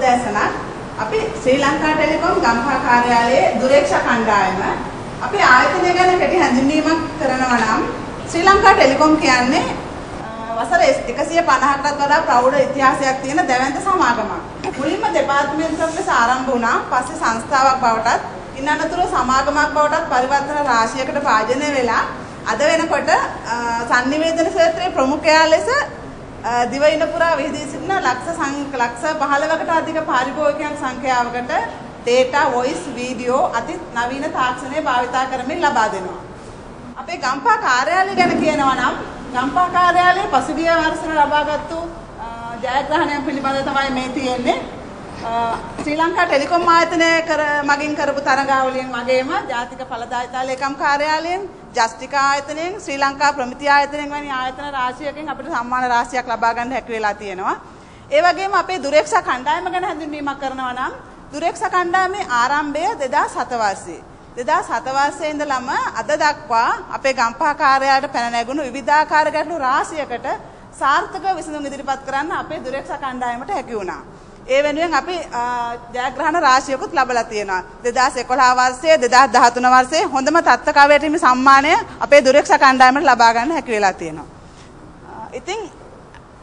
උදෑසන අපි ශ්‍රී ලංකා ටෙලිකොම් ගම්පහ කාර්යාලයේ දුරේක්ෂා කණ්ඩායම අපේ ආයතනය ගැන කෙටි හැඳින්වීමක් කරනවා නම් ශ්‍රී ලංකා ටෙලිකොම් කියන්නේ වසර 150කටත් වඩා ප්‍රෞಢ ඉතිහාසයක් තියෙන දැවැන්ත සමාගමක්. මුලින්ම දෙපාර්තමේන්තුවක් ලෙස ආරම්භ වුණා. පස්සේ සංස්ථාවක් බවටත් ඉන් අනතුරුව සමාගමක් බවටත් පරිවර්තන රාශියකට භාජනය වෙලා අද වෙනකොට sannivedana ක්ෂේත්‍රයේ ප්‍රමුඛයා ලෙස දිවයින පුරා විහිදී සිටින ලක්ෂ 15කට අධික පාරිභෝගිකයන් සංඛ්‍යාවකට data voice video අති නවීන තාක්ෂණය භාවිතා කරමින් ලබා දෙනවා. අපේ ගම්පහ කාර්යාලය ගැන කියනවා නම් ගම්පහ කාර්යාලයේ පසුගිය වර්ෂවල ලබාගත්තු ජයග්‍රහණයන් පිළිබඳව තමයි මේ තියෙන්නේ. ශ්‍රී ලංකා ටෙලිකොම් ආයතනය මගින් කරපු තරගාවලියෙන් වගේම ජාතික ඵලදායිතා ලේකම් කාර්යාලයෙන්, ජස්ටිකා ආයතනයෙන්, ශ්‍රී ලංකා ප්‍රමිති ආයතනයෙන් වැනි ආයතන රාශියකින් අපිට සම්මාන රාශියක් ලබා ගන්න හැකි වෙලා තියෙනවා. ඒ වගේම අපේ දුරේක්ෂා කණ්ඩායම ගැන හැඳින්වීමක් කරනවා නම් දුරේක්ෂා කණ්ඩායමේ ආරම්භය 2007 වර්ෂයේ. 2007 වර්ෂයේ ඉඳලම අද දක්වා අපේ ගම්පහ කාර්යාලයට පැන නැගුණු විවිධාකාර ගැටලු රාශියකට සාර්ථකව විසඳුම් ඉදිරිපත් කරන්න අපේ දුරේක්ෂා කණ්ඩායමට හැකි වුණා. ඒ වෙනුවෙන් අපි ජයග්‍රහණ රාශියකුත් ලැබලා තියෙනවා. 2011 වර්ෂයේ 2013 වර්ෂයේ හොඳම තත්ත්වකවයට හිමි සම්මානය අපේ දුරේක්ෂා කණ්ඩායමට ලබා ගන්න හැකි වෙලා තියෙනවා. ඉතින්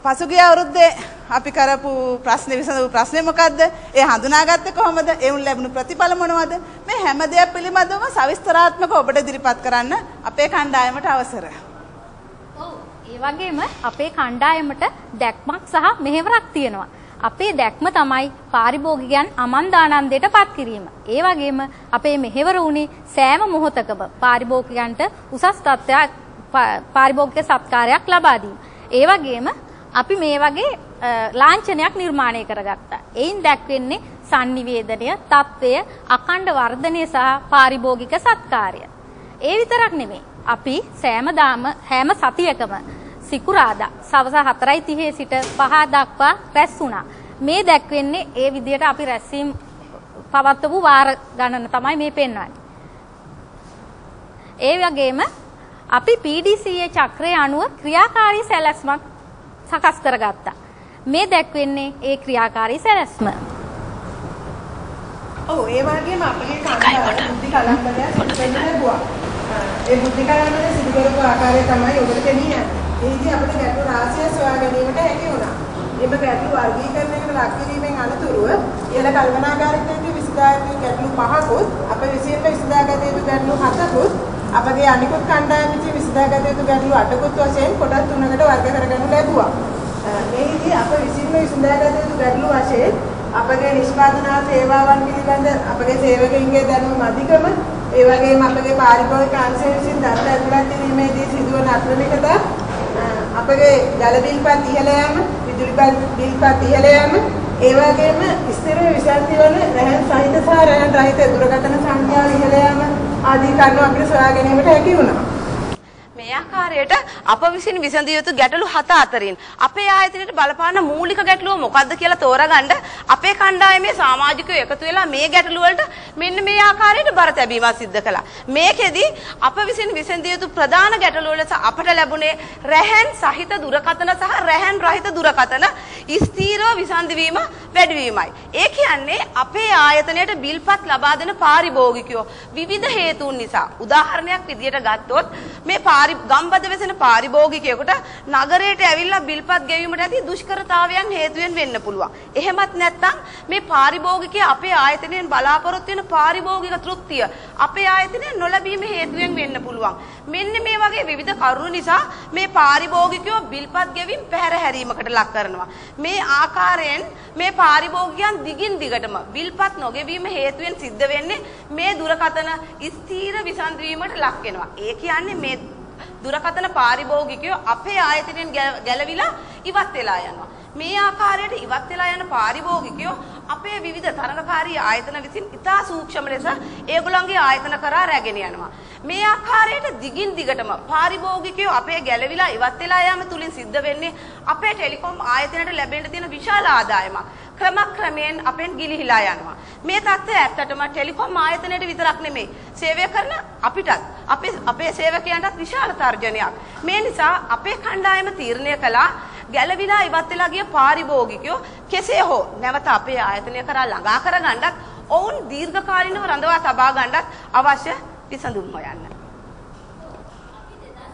පසුගිය අවුරුද්දේ අපි කරපු විසඳපු ප්‍රශ්නේ මොකද්ද? ඒ හඳුනාගත්තේ කොහොමද? ඒුන් ලැබුණු ප්‍රතිඵල මොනවද? මේ හැම දෙයක් පිළිබඳව සවිස්තරාත්මකව ඔබට ඉදිරිපත් කරන්න අපේ කණ්ඩායමට අවසර. ඔව්, ඒ වගේම අපේ කණ්ඩායමට දැක්මක් සහ මෙහෙවරක් තියෙනවා. අපේ දැක්ම තමයි පාරිභෝගිකයන් අමන්දානන්දයට පත් කිරීම. ඒ වගේම අපේ මෙහෙවර වුණේ සෑම මොහොතකම පාරිභෝගිකයන්ට උසස් තත්ත්වයක් පාරිභෝගික සත්කාරයක් ලබා දීම. ඒ වගේම අපි මේ වගේ ලාංඡනයක් නිර්මාණය කරගත්තා. එයින් දැක්වෙන්නේ sannivedanaය, තත්ත්වය, අඛණ්ඩ වර්ධනය සහ පාරිභෝගික සත්කාරය. ඒ විතරක් නෙමෙයි. අපි හැම සතියකම සිකුරාදා සවස 4:30 සිට 5 දක්වා රැස් වුණා. මේ දැක්වෙන්නේ ඒ විදිහට අපි රැස්වීම පවත්වපු වාර ගණන තමයි මේ පෙන්වන්නේ. ඒ වගේම අපි PDCA චක්‍රයේ අනුව ක්‍රියාකාරී සැලැස්මක් සකස් කරගත්තා. මේ දැක්වෙන්නේ ඒ ක්‍රියාකාරී සැලැස්ම. ඔව්, ඒ වගේම අපේ කණ්ඩායම බුද්ධි කලම්බලයක් සිදු ලැබුවා. ඒ බුද්ධි කලම්බලය සිදු කරපු ආකාරය තමයි ඔබට කියන්නේ. ඒදී අපිට ගැටළු රාශිය සොයා ගැනීමට හැකි වුණා. එම ගැටළු වර්ගීකරණයකට ලක් කිරීමෙන් අනතුරුව ඉහළ කල්පනාකාරීත්වයේ විසඳාගත් ගැටළු 5කුත් අප විසින්ම විසඳාගත යුතු ගැටළු 7කුත් අපගේ අනිකුත් කණ්ඩායම විසින් විසඳාගත යුතු ගැටළු 8කුත් වශයෙන් කොටස් 3කට වර්ග කරගනු ලැබුවා. මේදී අප විසින්ම විසඳාගත යුතු ගැටළු වශයෙන් අපගේ නිෂ්පාදන සේවාවන් පිළිබඳ අපගේ සේවකයින්ගේ දැනුම අධිකම, ඒ වගේම අපගේ පාරිභෝගික අංශය විසින් දත්ත ඇතුළත් කිරීමේදී සිදුවන අක්‍රමිකතා, අපගේ ජල බිල්පත් ඉහළ යාම, විදුලි බිල්පත් ඉහළ යාම, ඒ වගේම ස්ථිර විසන්ති වන රැහන් සහිත සහ රැහන් රහිත දුරකථන සංඛ්‍යාව ඉහළ යාම ආදී කරුණු අපිට සොයා ගැනීමට හැකි වුණා. මේ ආකාරයට අප විසින් විසඳිය යුතු ගැටලු 7 අතරින් අපේ ආයතනයේ බලපාන මූලික ගැටලුව මොකක්ද කියලා තෝරගන්න අපේ කණ්ඩායමේ සමාජිකයෝ එකතු වෙලා මේ ගැටලු වලට මෙන්න මේ ආකාරයට බර තැබීමක් සිදු කළා. මේකෙදි අප විසින් විසඳිය යුතු ප්‍රධාන ගැටලුව ලෙස අපට ලැබුණේ රැහන් සහිත දුරකථන සහ රැහන් රහිත දුරකථන ස්ථීරව විසන්දි වීම වැඩි වීමයි. ඒ කියන්නේ අපේ ආයතනයට බිල්පත් ලබා දෙන පාරිභෝගිකයෝ විවිධ හේතුන් නිසා, උදාහරණයක් විදියට ගත්තොත් මේ ගම්බද වෙසෙන පාරිභෝගිකයෙකුට නගරයට ඇවිල්ලා බිල්පත් ගෙවීමට ඇති දුෂ්කරතාවයන් හේතුවෙන් වෙන්න පුළුවන්. එහෙමත් නැත්නම් මේ පාරිභෝගිකයා අපේ ආයතනයෙන් බලාපොරොත්තු වෙන පාරිභෝගික තෘප්තිය අපේ ආයතනයෙන් නොලැබීම හේතුවෙන් වෙන්න පුළුවන්. මෙන්න මේ වගේ විවිධ කරුණු නිසා මේ පාරිභෝගිකයෝ බිල්පත් ගෙවීම පැහැර හැරීමකට ලක් කරනවා. මේ ආකාරයෙන් මේ පාරිභෝගිකයන් දිගින් දිගටම බිල්පත් නොගෙවීම හේතුවෙන් සිද්ධ වෙන්නේ මේ දුරකථන ස්ථීර විසන්දි වීමට ලක් වෙනවා. ඒ කියන්නේ මේ දුරකථන පාරිභෝගිකයෝ අපේ ආයතනයෙන් ගැලවිලා ඉවත් වෙලා යනවා. මේ ආකාරයට ඉවත් වෙලා යන පාරිභෝගිකයෝ අපේ විවිධ තරඟකාරී ආයතන විසින් ඉතා සූක්ෂම ලෙස ඒගොල්ලන්ගේ ආයතන කරා රැගෙන යනවා. මේ ආකාරයට දිගින් දිගටම පාරිභෝගිකයෝ අපේ ගැලවිලා ඉවත් වෙලා යාම තුලින් සිද්ධ වෙන්නේ අපේ ටෙලිකොම් ආයතනයට ලැබෙන්න තියෙන විශාල ආදායමක් ක්‍රමක්‍රමයෙන් අපෙන් ගිලිහිලා යනවා. මේ තත්ත්වය ඇත්තටම ටෙලිකොම් ආයතනයට විතරක් නෙමෙයි, සේවය කරන අපිටත් අපේ සේවකයන්ටත් විශාල තර්ජනයක්. මේ නිසා අපේ කණ්ඩායම තීරණය කළා ගැළවිලා ඉවත් වෙලා ගිය පාරිභෝගිකයෝ කෙසේ හෝ නැවත අපේ ආයතනය කරා ළඟා කරගන්නත් ඔවුන් දීර්ඝකාලීනව රඳවා තබා ගන්නත් අවශ්‍ය විසඳුම් හොයන්න.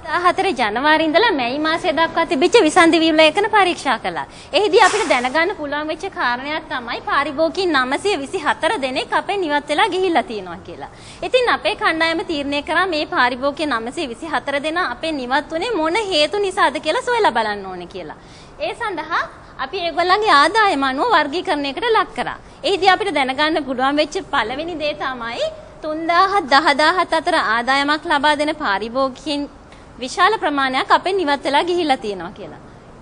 2014 ජනවාරි ඉඳලා මැයි මාසය දක්වා තිබිච්ච විසන්ධි විවේචන පරීක්ෂා කළා. එහිදී අපිට දැනගන්න පුළුවන් වෙච්ච කාරණයක් තමයි පාරිභෝගිකයන් 924 දෙනෙක් අපේ නිවත් වෙලා ගිහිල්ලා තියෙනවා කියලා. ඉතින් අපේ කණ්ඩායම තීරණය කරා මේ පාරිභෝගිකයන් 924 දෙනා අපේ නිවත් වුණේ මොන හේතු නිසාද කියලා සොයලා බලන්න ඕනේ කියලා. ඒ සඳහා අපි ඒගොල්ලන්ගේ ආදායම අනුව වර්ගීකරණයකට ලක් කරා. එහිදී අපිට දැනගන්න පුළුවන් වෙච්ච පළවෙනි දේ තමයි 3000 10000 අතර ආදායමක් ලබා දෙන පාරිභෝගිකයන් විශාල ප්‍රමාණයක් අපෙන් නිවත් වෙලා ගිහිල්ලා තියෙනවා කියලා.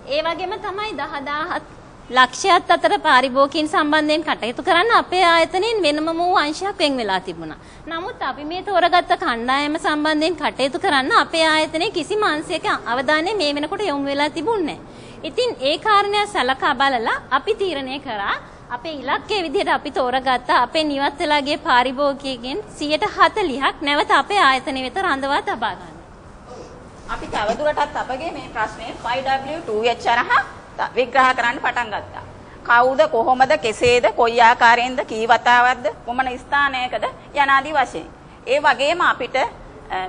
ඒ වගේම තමයි 10000 ලක්ෂයක් අතර පාරිභෝගිකයන් සම්බන්ධයෙන් කටයුතු කරන්න අපේ ආයතනයෙන් වෙනම වූ අංශයක් වෙන් වෙලා තිබුණා. නමුත් අපි මේ තෝරගත්ත කණ්ඩායම සම්බන්ධයෙන් කටයුතු කරන්න අපේ ආයතනයේ කිසිම අංශයක අවධානය මේ වෙනකොට යොමු වෙලා තිබුණේ නැහැ. ඉතින් ඒ කාරණය සලකා බලලා අපි තීරණය කරා අපේ ඉලක්කයේ විදිහට අපි තෝරගත්ත අපේ නිවත් වෙලා ගිය පාරිභෝගිකයන් 140ක් නැවත අපේ ආයතනය වෙත රඳවා තබා ගන්න. අපි තවදුරටත් අපගේ මේ ප්‍රශ්නේ 5W2H හරහා විග්‍රහ කරන්න පටන් ගත්තා. කවුද කොහොමද කෙසේද කොයි ආකාරයෙන්ද කී වතාවක්ද කොමන ස්ථානයකද යනාදී වශයෙන්. ඒ වගේම අපිට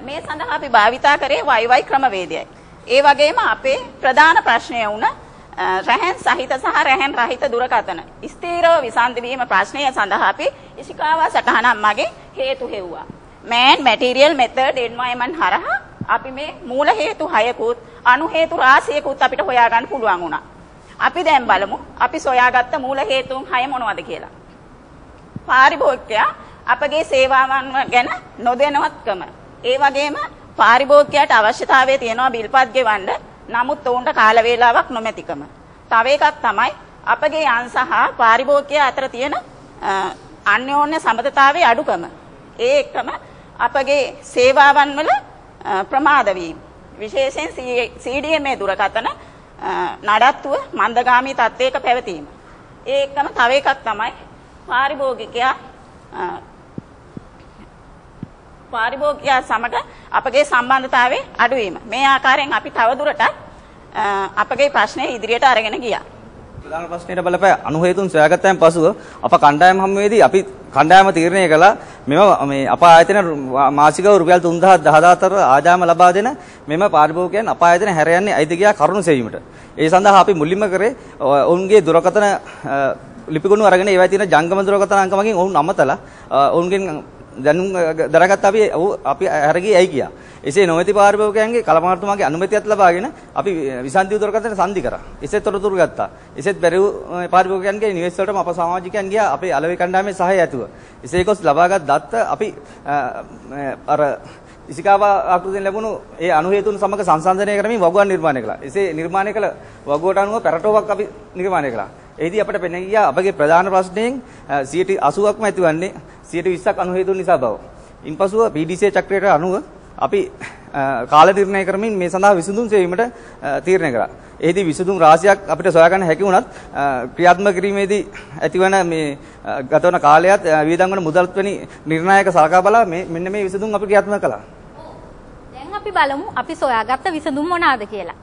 මේ සඳහා අපි භාවිතා කරේ YY ක්‍රමවේදයයි. ඒ වගේම අපේ ප්‍රධාන ප්‍රශ්නය වුණ රැහන් සහිත සහ රැහන් රහිත දුරකථන ස්ථීරව විසන්ධි වීම ප්‍රශ්නය සඳහා අපි ඉසිකාවා සටහනක් මගින් හේතු හෙව්වා. Man material method environment හරහා අපි මේ මූල හේතු 6කුත් අනු හේතු රාශියකුත් අපිට හොයාගන්න පුළුවන් වුණා. අපි දැන් බලමු අපි සොයාගත්ත මූල හේතුන් 6 මොනවද කියලා. පාරිභෝගිකයා අපගේ සේවාවන් ගැන නොදැනුවත්කම. ඒ වගේම පාරිභෝගිකයාට අවශ්‍යතාවය තියෙනවා බිල්පත් ගෙවන්න. නමුත් ඔවුන්ට කාල වේලාවක් නොමැතිකම. තව එකක් තමයි අපගේ අංශ හා පාරිභෝගිකයා අතර තියෙන අන්‍යෝන්‍ය සම්බන්ධතාවයේ අඩුකම. ඒ එක්කම අපගේ සේවාවන් වල ප්‍රමාද වීම. විශේෂයෙන් CDMA දුරකථන නඩත්තුව මන්දගාමී තත්ත්වයක පැවතීම. ඒ එක්කම තව එකක් තමයි පාරිභෝගිකයා සමග අපගේ සම්බන්ධතාවයේ අඩුවීම. මේ ආකාරයෙන් අපි තවදුරටත් අපගේ ප්‍රශ්නය ඉදිරියට අරගෙන ගියා. ප්‍රධාන ප්‍රශ්නයට බලපෑ අනු හේතුන් සොයාගත්තයින් පසුව අප කණ්ඩායම හමුවේදී අපි කණ්ඩායම තීරණය කළා මෙම මේ අප ආයතන මාසිකව රුපියල් 3000 10000 අතර ආදායම ලබා දෙන මෙම පාරිභෝගිකයන් අප ආයතන හැර යන්නේ ඇයිද කියා කරුණු සෙවීමට. ඒ සඳහා අපි මුලින්ම කරේ ඔවුන්ගේ දුරකථන ලිපිගොනු අරගෙන ඒවයි තියෙන ජංගම දුරකථන අංක මගින් ඔවුන් අමතලා ඔවුන්ගෙන් දැනුම් දරගත්ත අපි හැරගියේ ඇයි කියා. එසේ නොමැති පාරිභෝගිකයන්ගේ කලමාර්තුමාගේ අනුමැතියත් ලබාගෙන අපි විසන්ධි දුරකථන සන්ධි කරා. එසේත් තොරතුරු ගත්තා. එසේත් බැරි පාරිභෝගිකයන්ගේ නිවෙස් වලටම අප සමාජිකයන් ගියා අපේ අලෙවි කණ්ඩායමේ සහාය ඇතුව. එසේ කොස් ලබාගත් දත්ත අපි අර ඉසිකාවා ආකෘතියෙන් ලැබුණු ඒ අනු හේතුන් සමග සංසන්දනය කරමින් වගුවක් නිර්මාණය කළා. එසේ නිර්මාණය කළ වගුවට අනුව පැරටෝවක් අපි නිර්මාණය කළා. එහිදී අපිට පෙනෙන ගියා අපගේ ප්‍රධාන ප්‍රශ්නයෙන් 80%ක්ම ඇතිවන්නේ 20%ක් අනු හේතුන් නිසා බව. ඉන්පසුව PDCA චක්‍රයට අනුව අපි කාල නිර්ණය කරමින් මේ සඳහා විසඳුම් සෙවීමට තීරණය කළා. එහිදී විසඳුම් රාශියක් අපිට සොයාගන්න හැකි වුණත් ක්‍රියාත්මක කිරීමේදී ඇතිවන මේ ගතවන කාලයත් වියදම් වන මුදල්ත් වැනි නිර්ණායක සලකා බලා මෙන්න මේ විසඳුම් අපි ක්‍රියාත්මක කළා. දැන් අපි බලමු අපි සොයාගත්ත විසඳුම් මොනවාද කියලා.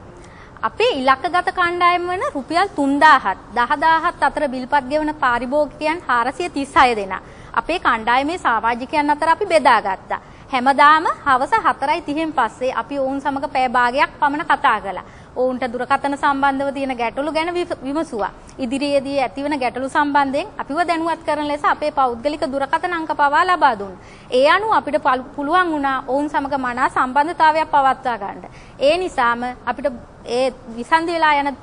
අපේ ඉලක්කගත කණ්ඩායම වන රුපියල් 3000ත් 10000ත් අතර බිල්පත් ගෙවන පාරිභෝගිකයන් 436 දෙනා අපේ කණ්ඩායමේ සමාජිකයන් අතර අපි බෙදාගත්තා. හැමදාම හවස 4:30න් පස්සේ අපි ඔවුන් සමග පැය භාගයක් පමණ කතා කළා. ඔවුන්ට දුරකථන සම්බන්ධව තියෙන ගැටලු ගැන විමසුවා. ඉදිරියේදී ඇතිවන ගැටලු සම්බන්ධයෙන් අපිව දැනුවත් කරන ලෙස අපේ පෞද්ගලික දුරකථන අංක පවා ලබා දුන්නා. ඒ අනුව අපිට පුළුවන් වුණා ඔවුන් සමග මනා සම්බන්ධතාවයක් පවත්වා ගන්න. ඒ නිසාම අපිට ඒ විසන්ධි වෙලා යන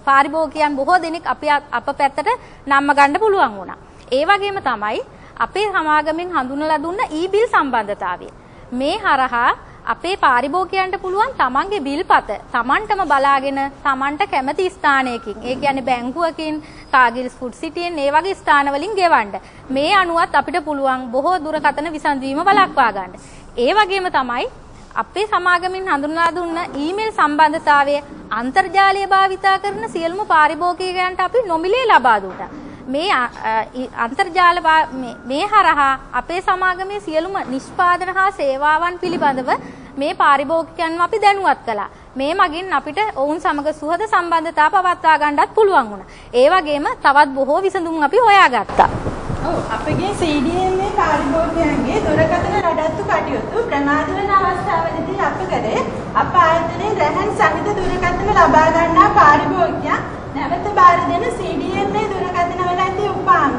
පාරිභෝගිකයන් බොහෝ දෙනෙක් අප පැත්තට නම්ම ගන්න පුළුවන් වුණා. ඒ වගේම තමයි අපේ සමාගමෙන් හඳුන්වලා දුන්න ඊ-බිල් සම්බන්ධතාවය. මේ හරහා අපේ පාරිභෝගිකයන්ට පුළුවන් තමන්ගේ බිල්පත තමන්ටම බලාගෙන තමන්ට කැමති ස්ථානයකින් ඒ කියන්නේ බැංකුවකින් කාගිල්ස් ෆුඩ් සිටියෙන් ඒ වගේ ස්ථානවලින් ගෙවන්න. මේ අනුවත් අපිට පුළුවන් බොහෝ දුරකථන විසඳීම වළක්වා ගන්න. ඒ වගේම තමයි අපේ සමාගමෙන් හඳුන්වා දුන්න ඊමේල් සම්බන්ධතාවය අන්තර්ජාලය භාවිතා කරන සියලුම පාරිභෝගිකයන්ට අපි නොමිලේ ලබා දුන්නා. මේ අන්තර්ජාල මේ හරහා අපේ සමාගමේ සියලුම නිෂ්පාදන හා සේවාවන් පිළිබඳව මේ පාරිභෝගිකයන්ව අපි දැනුවත් කළා. මේ මගින් අපිට ඔවුන් සමග සුහද සම්බන්ධතා පවත්වා ගන්නත් පුළුවන් වුණා. ඒ වගේම තවත් බොහෝ විසඳුම් අපි හොයාගත්තා. ඔව් අපගේ CDMA පාරිභෝගිකයන්ගේ දුරකථන නඩත්තු කටයුතු ප්‍රමාද වන අවස්ථාවලදී අප කරේ අප ආයතනයේ රැහන් සහිත දුරකථන ලබා ගන්නා පාරිභෝගිකයන් නැවත බාර දෙන CDMA දුරකථන වල ඇති උපාංග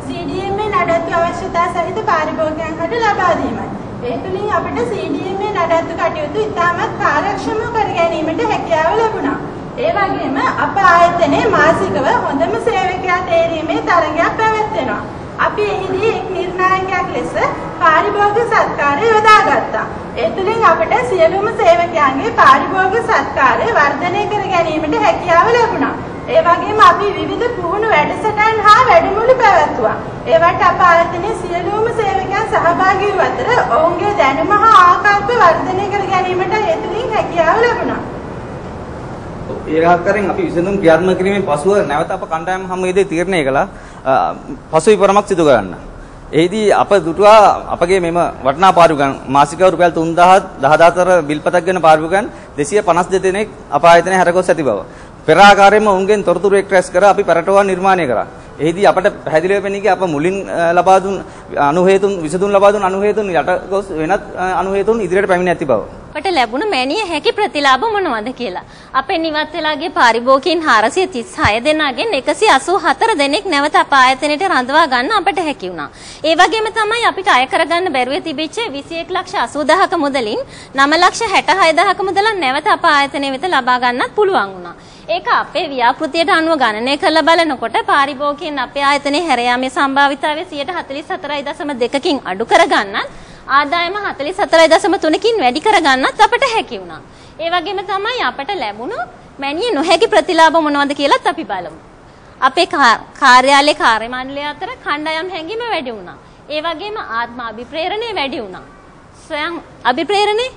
CDMA නඩත්තු අවශ්‍යතා සහිත පාරිභෝගිකයන්ට ලබා දීමයි. ඒ තුලින් අපිට CDMA නඩත්තු කටයුතු ඉතාමත් කාර්යක්ෂමව කර ගැනීමට හැකියාව ලැබුණා. ඒ වගේම අප ආයතනයේ මාසිකව හොඳම සේවකයා තේරීමේ තරගයක් පැවැත්වෙනවා. අපි එහිදී එක් නිර්ණායකයක් ලෙස පාරිභෝගික සත්කාරය යොදාගත්තා. ඒ තුලින් අපට සියලුම සේවකයන්ගේ පාරිභෝගික සත්කාරය වර්ධනය කර ගැනීමට හැකියාව ලැබුණා. ඒ වගේම අපි විවිධ පුහුණු වැඩසටහන් හා වැඩමුළු පැවැත්වුවා. ඒවට අප ආයතනයේ සියලුම සේවකයන් සහභාගී වූ අතර ඔවුන්ගේ දැනුම හා ආකල්ප වර්ධනය කර ගැනීමට ඒ තුලින් හැකියාව ලැබුණා. ඒ ආකාරයෙන් අපි විසඳුම් ක්‍රියාත්මක කිරීමෙන් පසුව නැවත අප කණ්ඩායම හමුවේදී තීරණය කළා පසු විපරමක් සිදු කරන්න. එෙහිදී අප දුටුවා අපගේ මෙම වටිනා පාරිභෝගිකයන් මාසික රුපියල් 3000 10000 බිල්පතක් ගෙන පාරිභෝගිකයන් 252 දෙනෙක් අප ආයතනයේ හැරගොස් ඇති බව. පෙර ආකාරයෙන්ම ඔවුන්ගෙන් තොරතුරු එක්රැස් කර අපි පැරටුවක් නිර්මාණය කරා. එෙහිදී අපට පැහැදිලිව පෙනී ගියේ අප මුලින් ලබා දුන් අනුහේතුන් විසඳුම් ලබා දුන් අනුහේතුන් යට ගොස් වෙනත් අනුහේතුන් ඉදිරියට පැමිණ ඇති බව. අපට ලැබුණ මැනිය හැකි ප්‍රතිලාභ මොනවද කියලා. අපේ නිවත් වෙලාගේ පාරිභෝගිකයන් 436 දෙනාගෙන් 184 දෙනෙක් නැවත අප ආයතනයට රඳවා ගන්න අපට හැකි වුණා. ඒ වගේම තමයි අපිට අය කරගන්න බැරුව තිබිච්ච 21,80,000ක මුදලින් 9,66,000ක මුදලක් නැවත අප ආයතනය වෙත ලබා ගන්නත් පුළුවන් වුණා. ඒක අපේ ව්‍යාපෘතියට අනුව ගණනය කරලා බලනකොට පාරිභෝගිකයන් අපේ ආයතනයේ හැර යාමේ සම්භාවිතාවය 44.2කින් අඩු කරගන්නත් ආදායම 44.3කින් වැඩි කරගන්නත් අපට හැකි වුණා. ඒ වගේම තමයි අපට ලැබුණු මැනිය නොහැකි ප්‍රතිලාභ මොනවද කියලාත් අපි බලමු. අපේ කාර්යාලයේ කාර්ය මණ්ඩලය අතර කණ්ඩායම් හැඟීම වැඩි වුණා. ඒ වගේම ආත්ම අභිප්‍රේරණය වැඩි වුණා. ස්වයං අභිප්‍රේරණය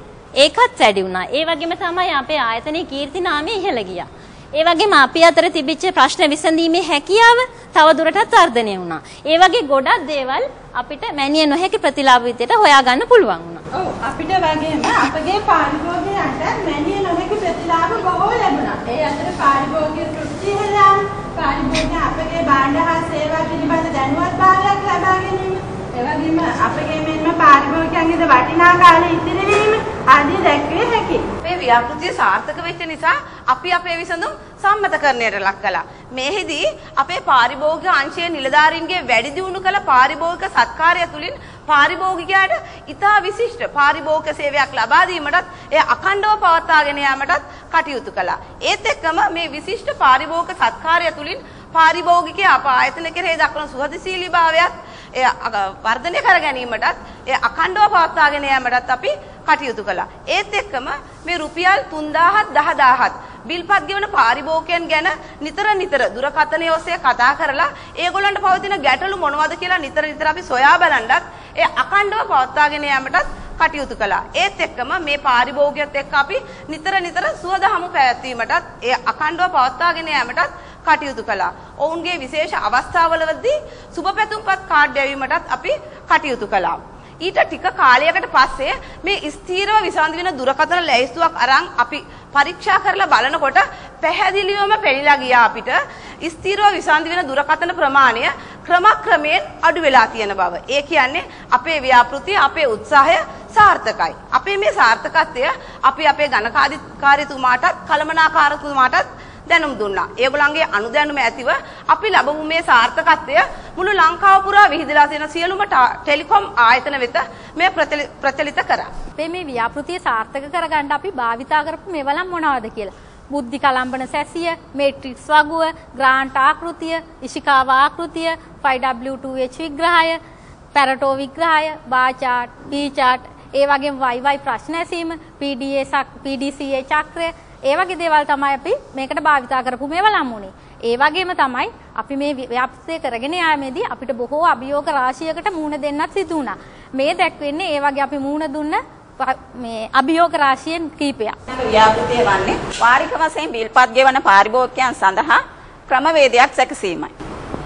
ඒකත් වැඩි වුණා. ඒ වගේම තමයි අපේ ආයතනයේ කීර්ති නාමය ඉහළ ගියා. ඒ වගේම අපි අතර තිබිච්ච ප්‍රශ්න විසඳීමේ හැකියාව තව දුරටත් වර්ධනය වුණා. ඒ වගේ ගොඩක් දේවල් අපිට මැනිය නොහැකි ප්‍රතිලාභ විදියට හොයාගන්න පුළුවන් වුණා. ඔව් අපිට වගේම අපගේ පාරිභෝගිකයන්ට මැනිය නොහැකි ප්‍රතිලාභ බොහෝ ලැබුණා. ඒ අතර පාරිභෝගික තෘප්තිය හෙළාම, පාරිභෝගික අපගේ භාණ්ඩ හා සේවා පිළිබඳ දැනුවත්භාවයක් ලබා ගැනීම, ඒ වගේම අපගේ මෙන්ම පාරිභෝගිකයන්ගේ වටිනා කාලය ඉතිරි වීම ආදී දැක්විය හැකියි. මේ ව්‍යාපෘතිය සාර්ථක වෙච්ච නිසා අපි අපේ විසඳුම් සම්මතකරණයට ලක් කළා. මේෙහිදී අපේ පාරිභෝගික අංශයේ නිලධාරීන්ගේ වැඩි දියුණු කළ පාරිභෝගික සත්කාරය තුලින් පාරිභෝගිකයාට ඉතා විශිෂ්ට පාරිභෝගික සේවයක් ලබා දීමටත් එය අඛණ්ඩව පවත්වාගෙන යාමටත් කටයුතු කළා. ඒත් එක්කම මේ විශිෂ්ට පාරිභෝගික සත්කාරය තුලින් පාරිභෝගිකයා අප ආයතන කෙරෙහි දක්වන සුහදශීලීභාවයත් එය වර්ධනය කර ගැනීමටත් එය අඛණ්ඩව පවත්වාගෙන යාමටත් අපි කටයුතු කළා. ඒත් එක්කම මේ රුපියල් 3000ත් 10000ත් බිල්පත් ගෙවන පාරිභෝගිකයන් ගැන නිතර දුරකථනය ඔස්සේ කතා කරලා ඒගොල්ලන්ට පවතින ගැටලු මොනවද කියලා නිතර අපි සොයා බලන්නත් ඒ අඛණ්ඩව පවත්වාගෙන යාමටත් කටයුතු කළා. ඒත් එක්කම මේ පාරිභෝගිකයත් එක්ක අපි නිතර සුවදහමු පැවැත්වීමටත් ඒ අඛණ්ඩව පවත්වාගෙන යාමටත් කටයුතු කළා. ඔවුන්ගේ විශේෂ අවස්ථාවලදී සුබපැතුම්පත් කාඩ් යැවීමටත් අපි කටයුතු කළා. ඊට ටික කාලයකට පස්සේ මේ ස්ථීරව විසඳ වෙන දුරකථන ලැයිස්තුවක් අරන් අපි පරීක්ෂා කරලා බලනකොට පැහැදිලිවම පෙළිලා ගියා අපිට ස්ථීරව විසඳ වෙන දුරකථන ප්‍රමාණය ක්‍රමක්‍රමයෙන් අඩු වෙලා තියෙන බව. ඒ කියන්නේ අපේ ව්‍යාපෘතිය අපේ උත්සාහය සාර්ථකයි. අපේ මේ සාර්ථකත්වය අපි අපේ ගණකාධිකාරීතුමාටත් කළමනාකාරතුමාටත් දැනුම් දුන්නා. ඒගොල්ලන්ගේ අනුදැනුම ඇතිව අපි ලැබුණු මේ සාර්ථකත්වය මුළු ලංකාව පුරා විහිදලා තියෙන සියලුම ටෙලිකොම් ආයතන වෙත මේ ප්‍රචලිත කරා. අපේ මේ ව්‍යාපෘතිය සාර්ථක කරගන්න අපි භාවිතා කරපු මෙවලම් මොනවද කියලා. බුද්ධි කලම්බන සැසිය, මේට්‍රික්ස් වගුව, ග්‍රාන්ට් ආකෘතිය, ඉෂිකාව ආකෘතිය, 5W2H විග්‍රහය, පැරටෝ විග්‍රහය, බාර් chart, P chart, ඒ වගේම YY ප්‍රශ්න ඇසීම, PDCA චක්‍රය, ඒ වගේ දේවල් තමයි අපි මේකට භාවිතා කරපු මේවලම් උනේ. ඒ වගේම තමයි අපි මේ ව්‍යාපෘතිය කරගෙන යාමේදී අපිට බොහෝ අභියෝග රාශියකට මුහුණ දෙන්නත් සිදු වුණා. මේ දැක්වෙන්නේ ඒ වගේ අපි මුහුණ දුන්න මේ අභියෝග රාශියෙන් කීපයක්. ව්‍යාපෘතිය වන්නේ වාරික වශයෙන් බිල්පත් ගෙවන පාරිභෝගිකයන් සඳහා ක්‍රමවේදයක් සැකසීමයි.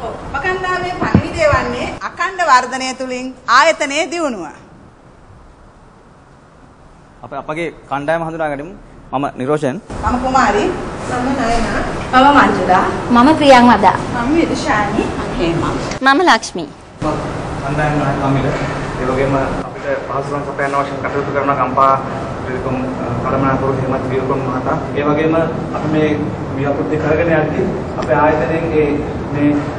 උපකණ්ඩාවේ පණිවිඩය වන්නේ අඛණ්ඩ වර්ධනය තුලින් ආයතනයේ දියුණුව. අපගේ කණ්ඩායම හඳුනා ගනිමු. මම නිරෝෂන්. මම කුමාරි. මම නයනා. මම මංජුලා. මම ප්‍රියංවදා. මම විදුෂානි. මම ලක්ෂ්මී. කණ්ඩායම නායකමිල ඒ වගේම අපිට පහසුකම් සපයන අවශ්‍ය කටයුතු කරන ගම්පහ ටෙලිකොම් කළමනාකරු හිමත් වීරකොම් මහතා ඒ වගේම අපි මේ ව්‍යාපෘති කරගෙන යද්දී අපේ ආයතනයෙන් මේ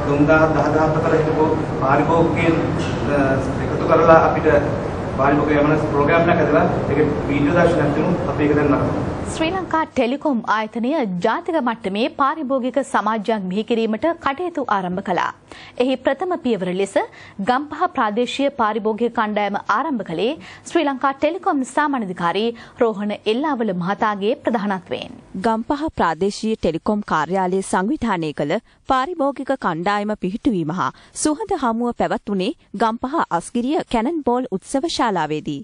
3000 10000 අතර හිටපු පාරිභෝගිකයන් එකතු කරලා අපිට පාරිභෝගික යමන ප්‍රෝග්‍රෑම් එකක් හදලා ඒකේ වීඩියෝ දර්ශනයක් දෙනු අපි ඒක දැන් නරඹමු. ශ්‍රී ලංකා ටෙලිකොම් ආයතනය ජාතික මට්ටමේ පාරිභෝගික සමාජයක් බිහි කිරීමට කටයුතු ආරම්භ කළා. එහි ප්‍රථම පියවර ලෙස ගම්පහ ප්‍රාදේශීය පාරිභෝගික කණ්ඩායම ආරම්භ කළේ ශ්‍රී ලංකා ටෙලිකොම් සාමාන්‍යාධිකාරී රෝහණ එල්ලාවල මහතාගේ ප්‍රධානත්වයෙන්. ගම්පහ ප්‍රාදේශීය ටෙලිකොම් කාර්යාලය සංවිධානය කළ පාරිභෝගික කණ්ඩායම පිහිටුවීම හා සුහද හමුව පැවැත්වුණේ ගම්පහ අස්ගිරිය කැනන්බෝල් උත්සව ශාලාවේදී.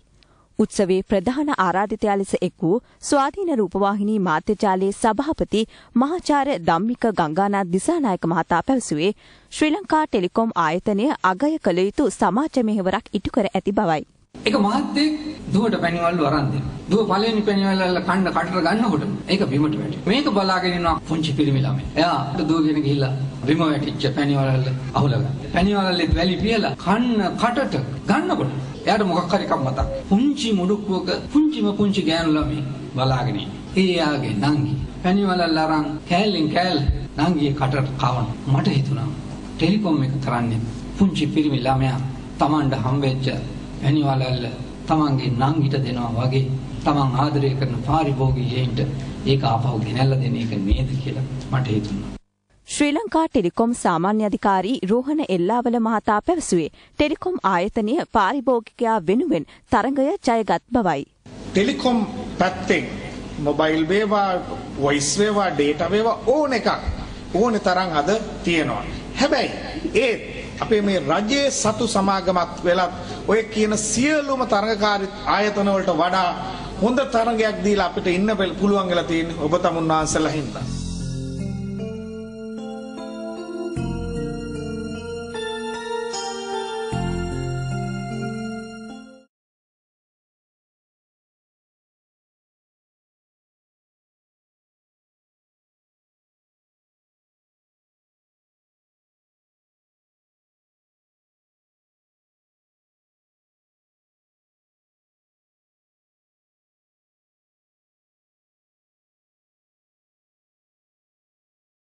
උත්සවයේ ප්‍රධාන ආරාධිතයා ලෙස එක් වූ ස්වාධීන රූපවාහිනී මාධ්‍යජාලයේ සභාපති මහාචාර්ය ධම්මික ගංගානාත් දිසානායක මහතා පැවසුවේ ශ්‍රී ලංකා ටෙලිකොම් ආයතනය අගය කළ යුතු සමාජ මෙහෙවරක් ඉටු කර ඇති බවයි. ඒක මහත්තයෙක් දුවට පැණිවලු අරන් දෙන්න. දුව පළවෙනි පැණිවල කන්න කටට ගන්නකොට ඒක බිමට වැටි. මේක බලාගෙන ඉන්න පුංචි පිරිමි ළමයි. එයා දුවගෙන ගිහිල්ලා බිම වැටිච්ච පැණිවල අහුලගන්න. පැණිවලෙත් වැලි පියලා කන්න කටට ගන්නකොට එයාට මොකක් හරි එකක් මතක්. පුංචි මුඩුක්කුවක පුංචි ගෑනු ළමයි බලාගෙන ඉන්නේ. ඒ යාගේ නංගි පැණිවල අරන් කෑල්ලෙන් කෑල්ල නංගියේ කටට කවන. මට හිතුණා ටෙලිකොම් එක කරන්නේ පුංචි පිරිමි ළමයා Tamanda හම්බෙච්ච පැණිවලල්ල තමන්ගේ නංගිට දෙනවා වගේ තමන් ආදරය කරන පාරිභෝගිකයන්ට ඒක ආපහු ගෙනල්ලා දෙන එක නේද කියලා මට හිතුණා. ශ්‍රී ලංකා ටෙලිකොම් සාමාන්‍ය අධිකාරී රෝහණ එල්ලාවල මහතා පැවසුවේ ටෙලිකොම් ආයතනය පාරිභෝගිකයා වෙනුවෙන් තරඟය ජයගත් බවයි. ටෙලිකොම් පැත්තෙන් මොබයිල් වේවා වොයිස් වේවා ඩේටා වේවා ඕන එකක් ඕන තරම් අද තියෙනවා. හැබැයි ඒ අපේ මේ රජයේ සතු සමාගමක් වෙලා ඔය කියන සියලුම තරඟකාරී ආයතන වලට වඩා හොඳ තරඟයක් දීලා අපිට ඉන්න පුළුවන් වෙලා තියෙන්නේ ඔබ තමුන් වහන්සේලා හින්දා.